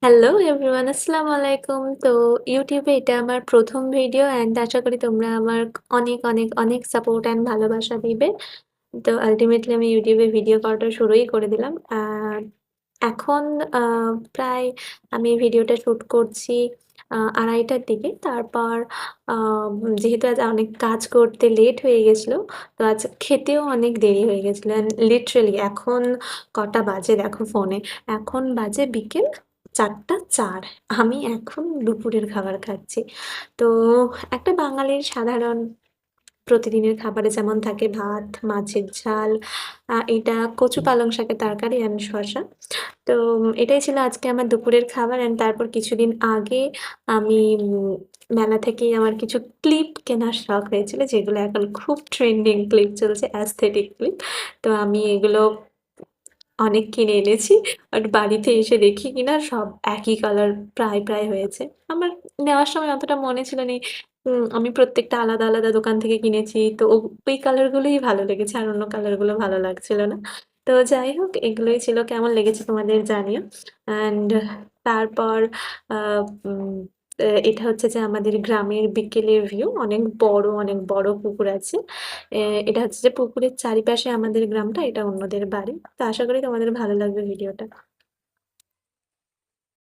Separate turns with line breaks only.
Hello everyone, আসসালামু আলাইকুম। তো ইউটিউবে এটা আমার ১ম ভিডিও অ্যান্ড আশা করি তোমরা আমার অনেক, অনেক, অনেক সাপোর্ট অ্যান্ড ভালোবাসা দিবে। তো আল্টিমেটলি আমি ইউটিউবে ভিডিও করাটা শুরুই করে দিলাম। এখন আ প্রায় আমি ভিডিওটা শুট করছি ২:৩০টার দিকে। তারপর আ যেহেতু আজ অনেক কাজ করতে লেট হয়ে গেছিল, তো আজ খেতেও অনেক দেরি হয়ে গেছিল। অ্যান্ড লিটারেলি এখন কটা বাজে দেখো ফোনে। এখন বাজে বিকেল ৪টা ৪। আমি এখন দুপুরের খাবার খাচ্ছি। তো একটা বাঙালির সাধারণ প্রতিদিনের খাবারে যেমন থাকে ভাত, মাছের ঝাল, এটা কচু পালং শাকের তরকারি অ্যান্ড শসা। তো এটাই ছিল আজকে আমার দুপুরের খাবার অ্যান্ড তারপর কিছুদিন আগে আমি মেলা থেকেই আমার কিছু ক্লিপ কেনার শখ হয়েছিল, যেগুলো এখন খুব ট্রেন্ডিং ক্লিপ চলছে, অ্যাস্থেটিক ক্লিপ। তো আমি এগুলো অনেক কিনে এনেছি। বাট বাড়িতে এসে দেখি কিনা সব একই কালার প্রায় হয়েছে। আমার নেওয়ার সময় অতটা মনে ছিল নি। আমি প্রত্যেকটা আলাদা, আলাদা দোকান থেকে কিনেছি। তো ওই কালারগুলোই ভালো লেগেছে। আর অন্য কালারগুলো ভালো লাগছিল না। তো যাই হোক, এগুলোই ছিল। কেমন লেগেছে তোমাদের জানিও। অ্যান্ড তারপর আ উম এটা হচ্ছে যে আমাদের গ্রামের বিকেলের ভিউ। অনেক বড় পুকুর আছে। এ এটা হচ্ছে যে পুকুরের চারিপাশে আমাদের গ্রামটা, এটা অন্যদের বাড়ি। তো আশা করি তোমাদের ভালো লাগবে ভিডিওটা।